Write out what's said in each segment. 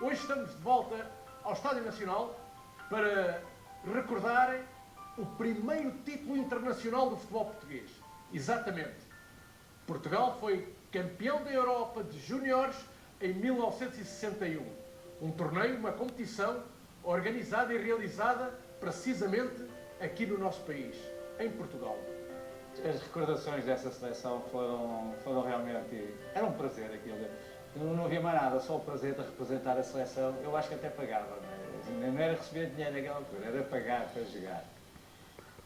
Hoje estamos de volta ao Estádio Nacional para recordar o primeiro título internacional do futebol português. Exatamente. Portugal foi campeão da Europa de Júniores em 1961. Um torneio, uma competição organizada e realizada precisamente aqui no nosso país, em Portugal. As recordações dessa seleção foram realmente... Era um prazer aquilo. Não havia mais nada, só o prazer de representar a seleção. Eu acho que até pagava, não era receber dinheiro naquela altura, era pagar para jogar.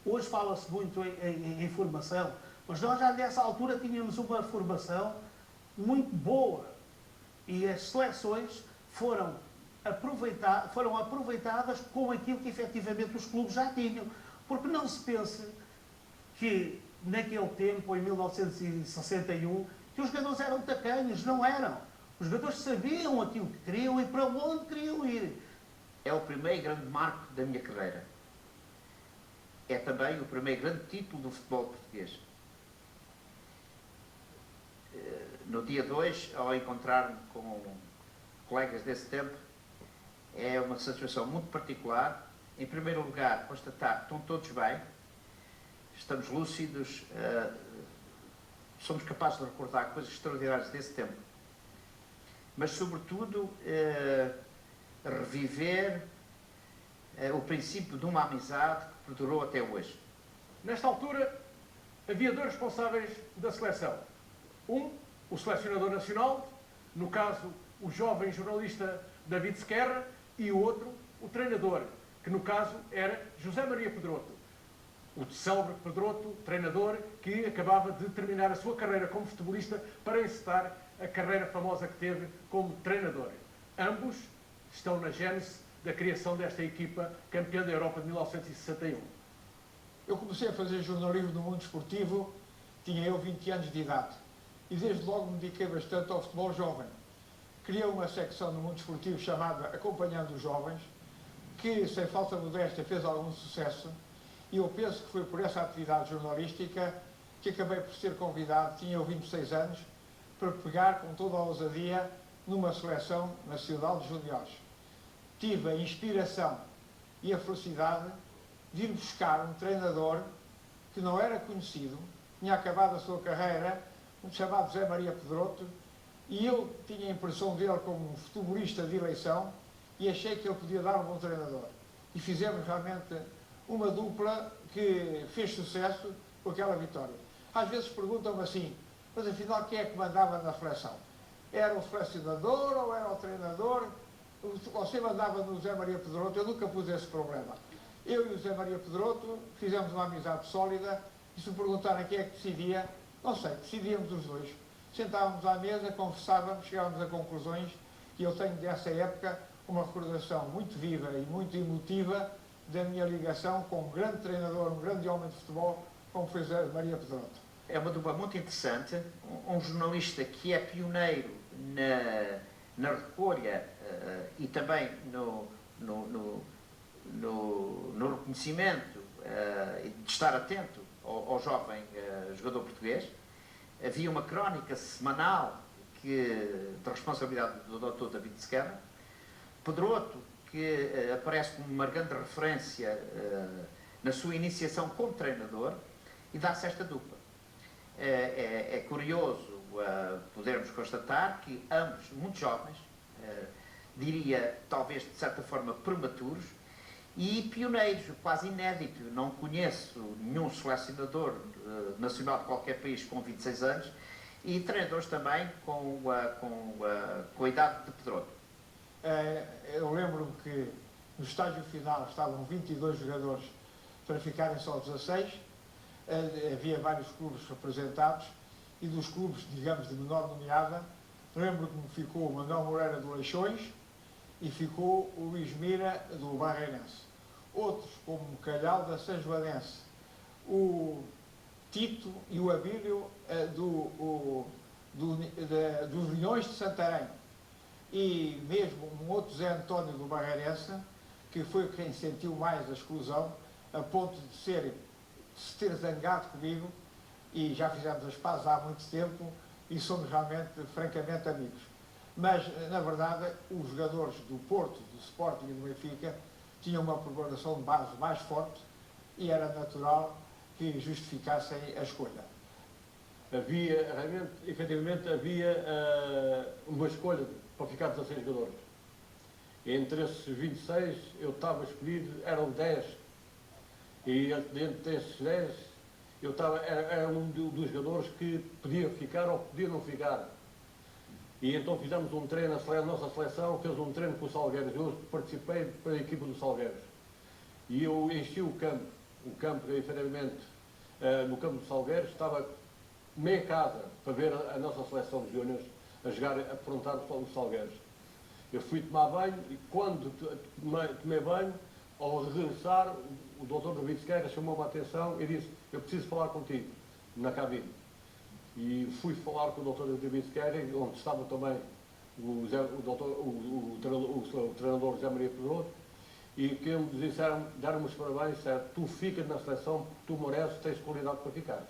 Hoje fala-se muito em formação, mas nós já nessa altura tínhamos uma formação muito boa e as seleções foram aproveitadas com aquilo que efetivamente os clubes já tinham. Porque não se pense que naquele tempo, em 1961, que os jogadores eram tacanhos, não eram. Os jogadores sabiam aquilo que queriam e para onde queriam ir. É o primeiro grande marco da minha carreira. É também o primeiro grande título do futebol português. No dia 2, ao encontrar-me com colegas desse tempo, é uma satisfação muito particular. Em primeiro lugar, constatar que estão todos bem, estamos lúcidos, somos capazes de recordar coisas extraordinárias desse tempo. Mas, sobretudo, reviver o princípio de uma amizade que perdurou até hoje. Nesta altura, havia dois responsáveis da seleção. Um, o selecionador nacional, no caso, o jovem jornalista David Sequerra, e o outro, o treinador, que no caso era José Maria Pedroto. O célebre Pedroto, treinador, que acabava de terminar a sua carreira como futebolista para encetar a carreira famosa que teve como treinador. Ambos estão na gênese da criação desta equipa campeã da Europa de 1961. Eu comecei a fazer jornalismo no mundo esportivo, tinha eu 20 anos de idade, e desde logo me dediquei bastante ao futebol jovem. Criei uma secção no mundo esportivo chamada Acompanhando os Jovens, que, sem falsa modéstia, fez algum sucesso, e eu penso que foi por essa atividade jornalística que acabei por ser convidado, tinha eu 26 anos, para pegar com toda a ousadia numa seleção nacional de juniores. Tive a inspiração e a felicidade de ir buscar um treinador que não era conhecido, tinha acabado a sua carreira, um chamado José Maria Pedroto, e eu tinha a impressão dele como um futebolista de eleição e achei que ele podia dar um bom treinador. E fizemos realmente uma dupla que fez sucesso com aquela vitória. Às vezes perguntam-me assim, mas afinal quem é que mandava na seleção? Era o selecionador ou era o treinador? Você mandava no José Maria Pedroto, eu nunca pus esse problema. Eu e o José Maria Pedroto fizemos uma amizade sólida e se me perguntarem quem é que decidia, não sei, decidíamos os dois. Sentávamos à mesa, conversávamos, chegávamos a conclusões e eu tenho dessa época uma recordação muito viva e muito emotiva da minha ligação com um grande treinador, um grande homem de futebol, como foi José Maria Pedroto. É uma dupla muito interessante, um jornalista que é pioneiro na recolha e também no reconhecimento de estar atento ao jovem jogador português. Havia uma crónica semanal de responsabilidade do Dr. David Sequerra. Pedroto, que aparece como uma grande referência na sua iniciação como treinador, e dá-se esta dupla. É curioso podermos constatar que ambos, muito jovens, diria talvez de certa forma prematuros, e pioneiros, quase inédito. Não conheço nenhum selecionador nacional de qualquer país com 26 anos e treinadores também com a idade de Pedroto. Eu lembro-me que no estágio final estavam 22 jogadores para ficarem só 16. Havia vários clubes representados e dos clubes, digamos, de menor nomeada, lembro que me ficou o Manuel Moreira do Leixões e ficou o Luís Mira do Barreirense. Outros, como o Calhau da Sanjoanense, o Tito e o Abílio dos Leões de Santarém, e mesmo um outro Zé António do Barreirense, que foi quem sentiu mais a exclusão, a ponto de se ter zangado comigo, e já fizemos as pazes há muito tempo e somos realmente, francamente, amigos. Mas, na verdade, os jogadores do Porto, do Sporting e do Benfica tinham uma preparação de base mais forte e era natural que justificassem a escolha. Havia, realmente, efetivamente, havia uma escolha para ficar 16 jogadores. Entre esses 26, eu estava escolhido, eram 10. E dentro desses 10, era um dos jogadores que podia ficar ou podia não ficar. E então fizemos um treino, a nossa seleção fez um treino com o Salgueiros. Eu participei para a equipa do Salgueiros. E eu enchi o campo, efetivamente, no campo do Salgueiros, estava meia casa para ver a nossa seleção de júniores a jogar, a afrontar os Salgueiros. Eu fui tomar banho e quando tomei banho, ao regressar, o doutor David Sequeira chamou-me a atenção e disse: eu preciso falar contigo, na cabine. E fui falar com o doutor David Sequeira, onde estava também o treinador José Maria Pedroso, e que me disseram, deram-me os parabéns, disseram: tu ficas na seleção, tu mereces, tens qualidade para ficar.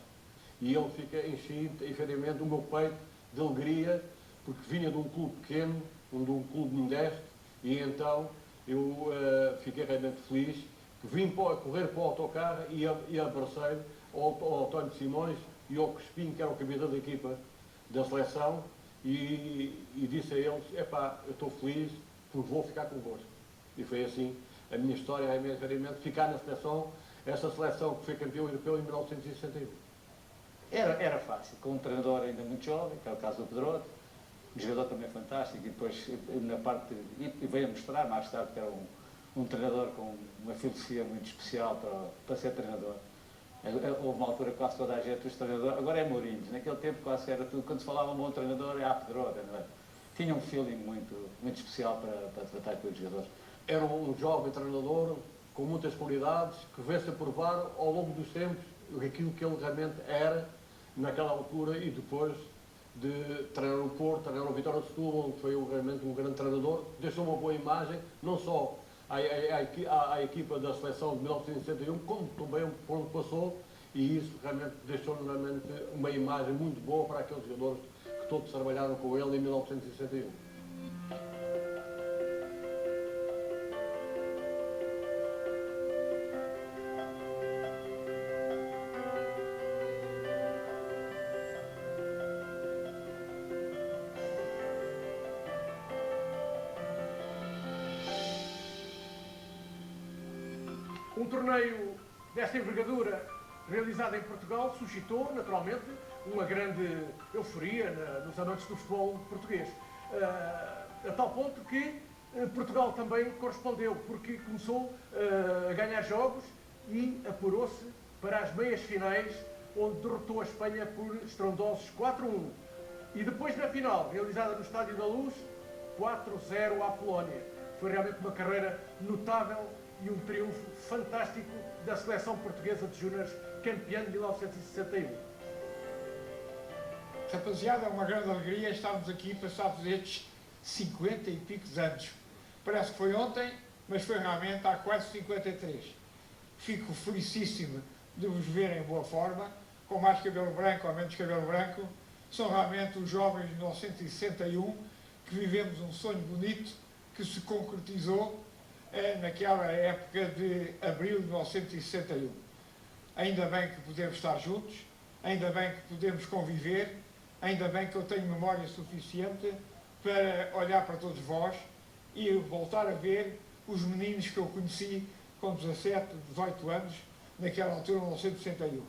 E ele enchi, efetivamente, o meu peito de alegria, porque vinha de um clube pequeno, de um clube modesto, e então eu fiquei realmente feliz, que vim correr para o autocarro e abracei ao António Simões e ao Crespinho, que era o cabeça da equipa da seleção, e disse a eles: epá, eu estou feliz porque vou ficar convosco. E foi assim a minha história, realmente, ficar na seleção, essa seleção que foi campeão europeu em 1961. Era fácil, com um treinador ainda muito jovem, que é o caso do Pedroso, um jogador também fantástico, e depois na parte, e veio a mostrar mais tarde que era um treinador com uma filosofia muito especial para ser treinador. Houve uma altura que quase toda a gente, os treinadores, agora é Mourinho, naquele tempo quase era tudo, quando se falava um bom treinador é a Pedroso, não é? Tinha um feeling muito especial para tratar com os jogadores. Era um jovem treinador com muitas qualidades, que veio-se a provar ao longo dos tempos aquilo que ele realmente era naquela altura, e depois de treinar o Porto, treinar o Vitória de Setúbal, onde foi realmente um grande treinador, deixou uma boa imagem, não só à equipa da seleção de 1961, como também por onde passou, e isso realmente deixou realmente uma imagem muito boa para aqueles jogadores que todos trabalharam com ele em 1961. Um torneio desta envergadura, realizado em Portugal, suscitou, naturalmente, uma grande euforia nos amantes do futebol português. A tal ponto que Portugal também correspondeu, porque começou a ganhar jogos e apurou-se para as meias finais, onde derrotou a Espanha por estrondosos 4-1. E depois, na final, realizada no Estádio da Luz, 4-0 à Polónia. Foi realmente uma carreira notável e um triunfo fantástico da seleção portuguesa de júniores, campeã de 1961. Rapaziada, é uma grande alegria estarmos aqui passados estes 50 e picos anos. Parece que foi ontem, mas foi realmente há quase 53. Fico felicíssimo de vos ver em boa forma, com mais cabelo branco ou menos cabelo branco. São realmente os jovens de 1961 que vivemos um sonho bonito que se concretizou naquela época de abril de 1961. Ainda bem que podemos estar juntos, ainda bem que podemos conviver, ainda bem que eu tenho memória suficiente para olhar para todos vós e voltar a ver os meninos que eu conheci com 17, 18 anos, naquela altura, em 1961.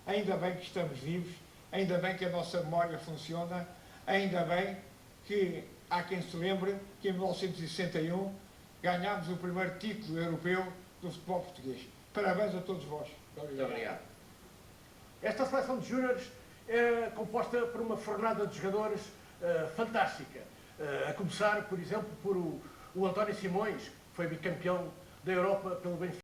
Ainda bem que estamos vivos, ainda bem que a nossa memória funciona, ainda bem que há quem se lembre que em 1961 ganhámos o primeiro título europeu do futebol português. Parabéns a todos vós. Muito obrigado. Esta seleção de júniores é composta por uma fornada de jogadores fantástica. A começar, por exemplo, por o António Simões, que foi bicampeão da Europa pelo Benfica.